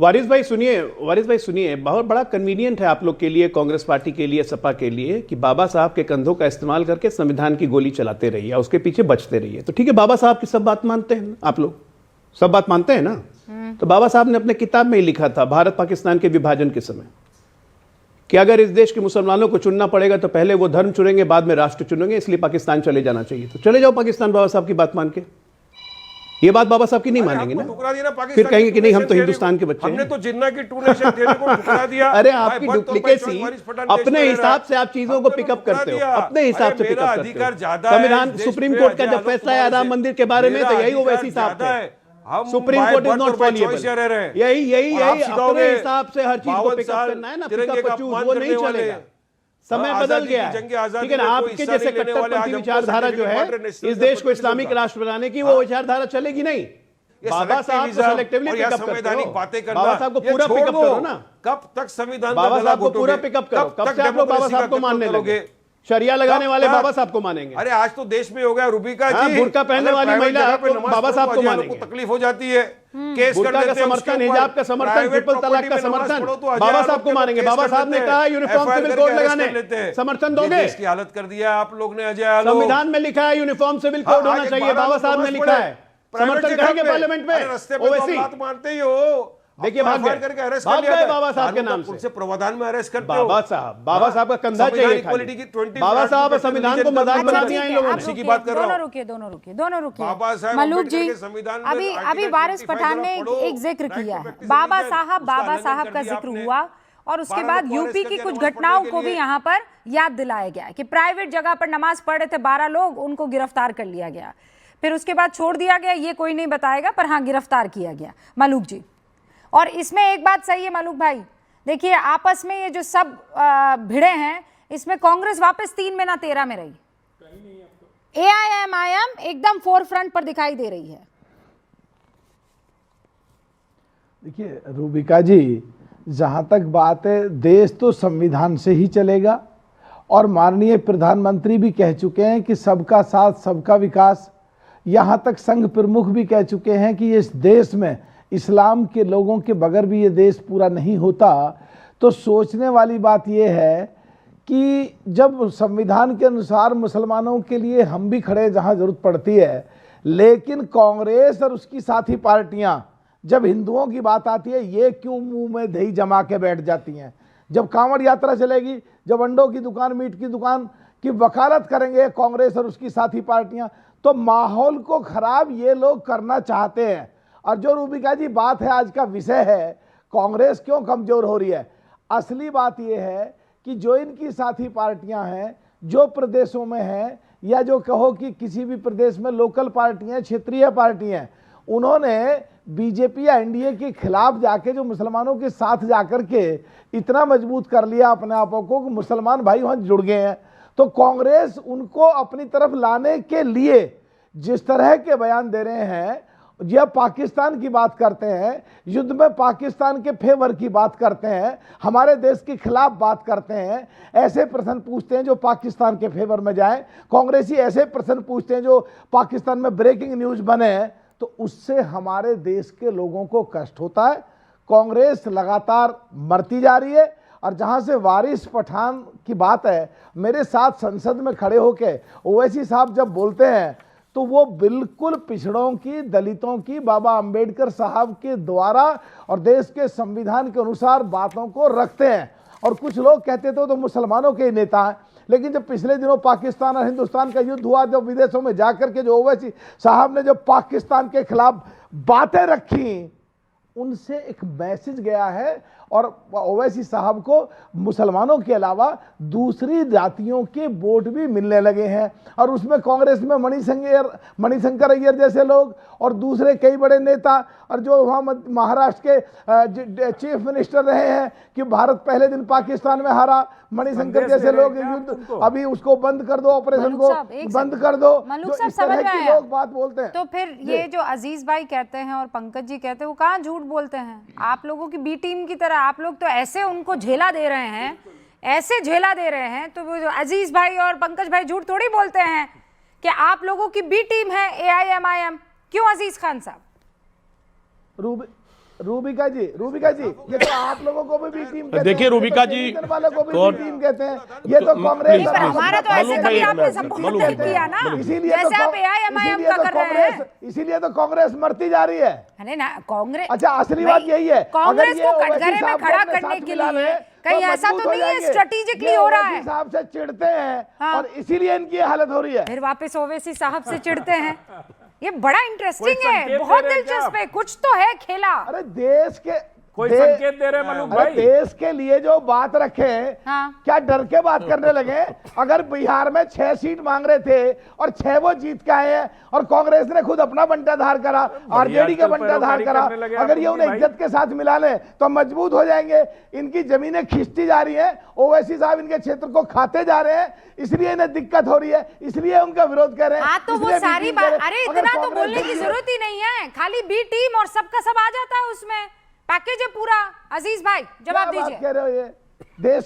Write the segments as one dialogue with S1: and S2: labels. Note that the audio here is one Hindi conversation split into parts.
S1: वारिस भाई सुनिए, बहुत बड़ा कन्वीनियंट है आप लोग के लिए, कांग्रेस पार्टी के लिए, सपा के लिए, कि बाबा साहब के कंधों का इस्तेमाल करके संविधान की गोली चलाते रहिए, उसके पीछे बचते रहिए। तो ठीक है, बाबा साहब की सब बात मानते हैं आप लोग, सब बात मानते हैं ना। तो बाबा साहब ने अपने किताब में ही लिखा था भारत पाकिस्तान के विभाजन के समय कि अगर इस देश के मुसलमानों को चुनना पड़ेगा तो पहले वो धर्म चुनेंगे, बाद में राष्ट्र चुनेंगे, इसलिए पाकिस्तान चले जाना चाहिए। तो चले जाओ पाकिस्तान बाबा साहब की बात मान के। ये बात बाबा साहब की नहीं मानेंगे ना, फिर कहेंगे कि नहीं हम तो हिंदुस्तान के बच्चे हैं।
S2: हमने तो जिन्ना की टू नेशन थियरी को ठुकरा दिया।
S1: अरे आपकी डुप्लीकेसी, अपने हिसाब से आप चीजों को पिकअप करते हो, अपने हिसाब से पिकअप करते हो। संविधान, सुप्रीम कोर्ट का जब फैसला है राम मंदिर के बारे में, तो यही ओवैसी साहब थे, सुप्रीम कोर्ट इज नॉट फॉलिएबल। यही अपने हिसाब से हर चीज को पिकअप करना है ना, पिकअप चूज वो नहीं चलेगा। समय बदल गया है, ठीक है ना। आपके जैसे कट्टरपंथी विचारधारा जो है इस देश को इस्लामिक राष्ट्र बनाने की, वो विचारधारा चलेगी नहीं। बाबा साहब को सेलेक्टिवली पिकअप
S2: संवैधानिक बातें करना,
S1: बाबा साहब को पूरा पिकअप करो ना।
S2: कब तक संविधान
S1: बाबा साहब को पूरा पिकअप करो, कब से आप लोग बाबा साहब को मानने लगे? शरिया लगाने वाले बाबा साहब को मानेंगे?
S2: अरे आज तो देश में हो गया रूबिका जी,
S1: बुर्का पहनने वाली महिला बाबा साहब को मानेंगे?
S2: तकलीफ हो जाती है, केस कर
S1: बुर्का का
S2: देते हैं,
S1: समर्थन, हिजाब का समर्थन, ट्रिपल तलाक का समर्थन बाबा साहब को मानेंगे? बाबा साहब ने कहा यूनिफॉर्म सिविल कोड लगाने, समर्थन दोगे?
S2: इसकी हालत कर दिया आप लोग ने अजय आलोक।
S1: संविधान में लिखा है यूनिफॉर्म सिविल कोड होना चाहिए, बाबा साहब ने लिखा है, समर्थन करेंगे पार्लियामेंट में?
S2: रस्ते पे तो बात मानते ही हो।
S1: देखिए भाग गए बाबा साहब के नाम से,
S2: प्रावधान में अरेस्ट करते हो।
S1: बाबा साहब का कंधा चाहिए खाली। बाबा साहब संविधान को मजाक बना दिया इन लोगों ने।
S2: इसी की बात कर रहा हूं।
S3: दोनों रुकिए। मलूक जी, अभी वारिस पठान ने एक जिक्र किया है, बाबा साहब का जिक्र हुआ, और उसके बाद यूपी की कुछ घटनाओं को भी यहाँ पर याद दिलाया गया कि प्राइवेट जगह पर नमाज पढ़ रहे थे 12 लोग, उनको गिरफ्तार कर लिया गया, फिर उसके बाद छोड़ दिया गया, ये कोई नहीं बताएगा, पर हाँ गिरफ्तार किया गया। मलूक जी, और इसमें एक बात सही है मलूक भाई, देखिए आपस में ये जो सब भिड़े हैं, इसमें कांग्रेस वापस 3 में ना 13 में रही, AIM एकदम फोर फ्रंट पर दिखाई दे रही है।
S4: देखिए रूबिका जी, जहां तक बात है, देश तो संविधान से ही चलेगा, और माननीय प्रधानमंत्री भी कह चुके हैं कि सबका साथ सबका विकास। यहां तक संघ प्रमुख भी कह चुके हैं कि इस देश में इस्लाम के लोगों के बगैर भी ये देश पूरा नहीं होता। तो सोचने वाली बात यह है कि जब संविधान के अनुसार मुसलमानों के लिए हम भी खड़े जहां जरूरत पड़ती है, लेकिन कांग्रेस और उसकी साथी पार्टियां जब हिंदुओं की बात आती है, ये क्यों मुंह में दही जमा के बैठ जाती हैं? जब कांवड़ यात्रा चलेगी, जब अंडों की दुकान, मीट की दुकान की वकालत करेंगे कांग्रेस और उसकी साथी पार्टियां, तो माहौल को खराब ये लोग करना चाहते हैं। और जो रूबिका जी बात है, आज का विषय है कांग्रेस क्यों कमजोर हो रही है, असली बात यह है कि जो इनकी साथी पार्टियां हैं, जो प्रदेशों में हैं, या जो कहो कि किसी भी प्रदेश में लोकल पार्टियां, क्षेत्रीय पार्टियां, उन्होंने बीजेपी या एनडीए के खिलाफ जाके जो मुसलमानों के साथ जाकर के इतना मजबूत कर लिया अपने आप को कि मुसलमान भाई वहां जुड़ गए हैं। तो कांग्रेस उनको अपनी तरफ लाने के लिए जिस तरह के बयान दे रहे हैं, यह पाकिस्तान की बात करते हैं, युद्ध में पाकिस्तान के फेवर की बात करते हैं, हमारे देश के खिलाफ बात करते हैं, ऐसे प्रश्न पूछते हैं जो पाकिस्तान के फेवर में जाएं, कांग्रेसी ऐसे प्रश्न पूछते हैं जो पाकिस्तान में ब्रेकिंग न्यूज बने, तो उससे हमारे देश के लोगों को कष्ट होता है। कांग्रेस लगातार मरती जा रही है। और जहां से वारिस पठान की बात है, मेरे साथ संसद में खड़े होके ओवैसी साहब जब बोलते हैं तो वो बिल्कुल पिछड़ों की, दलितों की, बाबा अंबेडकर साहब के द्वारा और देश के संविधान के अनुसार बातों को रखते हैं। और कुछ लोग कहते थे तो मुसलमानों के नेता हैं, लेकिन जब पिछले दिनों पाकिस्तान और हिंदुस्तान का युद्ध हुआ, जब विदेशों में जाकर के जो ओवैसी साहब ने जब पाकिस्तान के खिलाफ बातें रखी, उनसे एक मैसेज गया है। और ओवैसी साहब को मुसलमानों के अलावा दूसरी जातियों के वोट भी मिलने लगे हैं, और उसमें कांग्रेस में मणिशंकर अय्यर जैसे लोग और दूसरे कई बड़े नेता, और जो वहाँ महाराष्ट्र के चीफ मिनिस्टर रहे हैं कि भारत पहले दिन पाकिस्तान में हारा, मणिशंकर जैसे लोग युद्ध अभी उसको बंद कर दो, ऑपरेशन को बंद कर दो, जो इस तरह के लोग बात बोलते हैं।
S3: तो फिर ये जो अजीज भाई कहते हैं और पंकज जी कहते हैं, वो कहाँ झूठ बोलते हैं? आप लोगों की बी टीम की तरह आप लोग तो ऐसे उनको झेला दे रहे हैं, ऐसे झेला दे रहे हैं, तो वो जो अजीज भाई और पंकज भाई झूठ थोड़ी बोलते हैं कि आप लोगों की बी टीम है AIM। क्यों अजीज खान साहब?
S4: रूबिका जी, ये तो आप लोगों को भी टीम कहते हैं।
S1: देखिए रूबिका जी
S4: वालों को भी टीम कहते हैं, ये तो कांग्रेस।
S3: पर हमारा तो ऐसे कभी आपने सपोर्ट नहीं किया ना, जैसे आप एआईएमआईएम का कर रहे हैं।
S4: इसीलिए तो कांग्रेस मरती जा रही है।
S3: अरे ना कांग्रेस,
S4: अच्छा असली बात यही है,
S3: कांग्रेस को कटघरे में खड़ा करने के लिए कहीं ऐसा तो नहीं है स्ट्रेटेजिकली हो रहा है।
S4: साहब से चिढ़ते हैं और इसीलिए इनकी हालत हो रही है।
S3: फिर वापस ओवैसी साहब से चिढ़ते हैं। ये बड़ा इंटरेस्टिंग है, बहुत दिलचस्प है, कुछ तो है खेला।
S4: अरे देश के
S2: कोई संकेत दे रहे हैं मलूक भाई।
S4: देश के लिए जो बात रखे,
S3: हाँ।
S4: क्या डर के बात करने लगे? अगर बिहार में 6 सीट मांग रहे थे और 6 वो जीत के आए हैं और कांग्रेस ने खुद अपना बंटाधार करा, आरजेडी का बंटाधार करा, अगर ये उन्हें इज्जत के साथ मिला ले तो मजबूत हो जाएंगे। इनकी जमीनें खिंचती जा रही है, ओवैसी साहब इनके क्षेत्र को खाते जा रहे हैं, इसलिए इन्हें दिक्कत हो रही है, इसलिए उनका विरोध कर रहे हैं।
S3: हाँ तो वो सारी बात, अरे इतना तो बोलने की जरूरत ही नहीं है, खाली बी टीम और सबका सब आ जाता है उसमें, पैकेज है पूरा। अजीज भाई जवाब दीजिए।
S4: कह रहे हो ये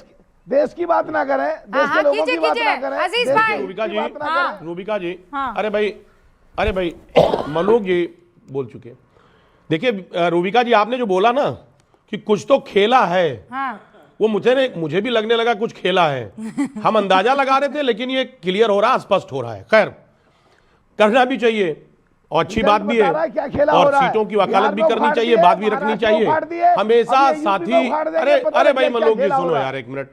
S4: देश की बात ना करें, देश के लोगों की बात ना करें।
S3: अजीज भाई,
S1: रूबिका जी, अरे भाई मलूक जी बोल चुके। देखिए रूबिका जी, आपने जो बोला ना कि कुछ तो खेला है, वो मुझे भी लगने लगा कुछ खेला है। हम अंदाजा लगा रहे थे, लेकिन ये क्लियर हो रहा, स्पष्ट हो रहा है। खैर करना भी चाहिए और अच्छी बात भी है, और सीटों की वकालत भी करनी चाहिए, बात भी रखनी चाहिए हमेशा साथी। अरे भाई मलूक जी सुनो यार एक मिनट।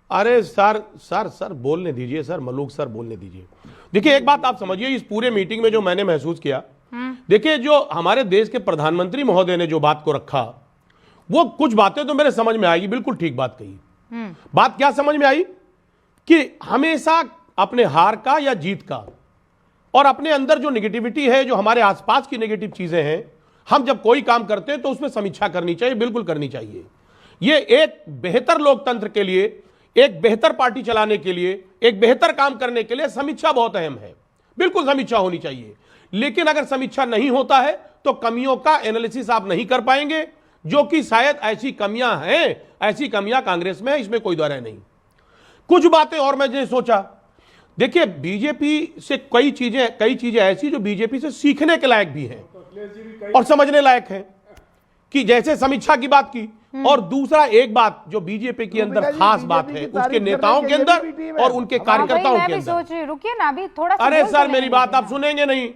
S1: अरे सर बोलने दीजिए, सर मलूक सर बोलने दीजिए। देखिए एक बात आप समझिए, इस पूरे मीटिंग में जो मैंने महसूस किया, देखिए जो हमारे देश के प्रधानमंत्री महोदय ने जो बात को रखा, वो कुछ बातें तो मेरे समझ में आएगी, बिल्कुल ठीक बात कही। बात क्या समझ में आई कि हमेशा अपने हार का या जीत का और अपने अंदर जो नेगेटिविटी है, जो हमारे आसपास की नेगेटिव चीजें हैं, हम जब कोई काम करते हैं तो उसमें समीक्षा करनी चाहिए, बिल्कुल करनी चाहिए। ये एक बेहतर लोकतंत्र के लिए, एक बेहतर पार्टी चलाने के लिए, एक बेहतर काम करने के लिए समीक्षा बहुत अहम है, बिल्कुल समीक्षा होनी चाहिए। लेकिन अगर समीक्षा नहीं होता है तो कमियों का एनालिसिस आप नहीं कर पाएंगे, जो कि शायद ऐसी कमियां हैं, ऐसी कमियां कांग्रेस में है, इसमें कोई दौरा नहीं। कुछ बातें और मैंने सोचा, देखिए बीजेपी से कई चीजें ऐसी जो बीजेपी से सीखने के लायक भी हैं और समझने लायक है, कि जैसे समीक्षा की बात की, और दूसरा एक बात जो बीजेपी के अंदर खास बात है, उसके नेताओं के अंदर और उनके कार्यकर्ताओं के अंदर।
S3: सोच रही, रुकिए ना अभी थोड़ा।
S1: अरे सर मेरी बात आप सुनेंगे नहीं?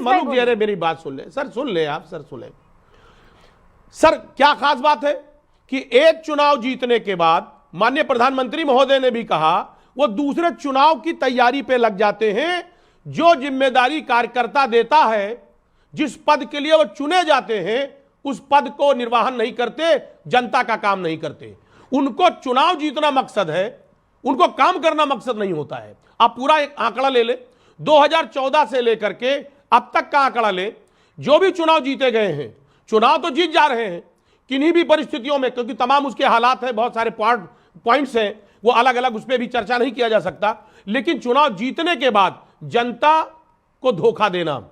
S1: मलूक जी अरे मेरी बात सुन ले सर, सुन ले आप सर, सुन ले सर। क्या खास बात है कि एक चुनाव जीतने के बाद माननीय प्रधानमंत्री महोदय ने भी कहा, वो दूसरे चुनाव की तैयारी पे लग जाते हैं। जो जिम्मेदारी कार्यकर्ता देता है, जिस पद के लिए वो चुने जाते हैं, उस पद को निर्वहन नहीं करते, जनता का काम नहीं करते। उनको चुनाव जीतना मकसद है, उनको काम करना मकसद नहीं होता है। आप पूरा एक आंकड़ा ले ले, 2014 से लेकर के अब तक का आंकड़ा ले, जो भी चुनाव जीते गए हैं, चुनाव तो जीत जा रहे हैं किन्हीं भी परिस्थितियों में, क्योंकि तमाम उसके हालात हैं, बहुत सारे पॉइंट्स हैं, वो अलग अलग, उस पर भी चर्चा नहीं किया जा सकता। लेकिन चुनाव जीतने के बाद जनता को धोखा देना,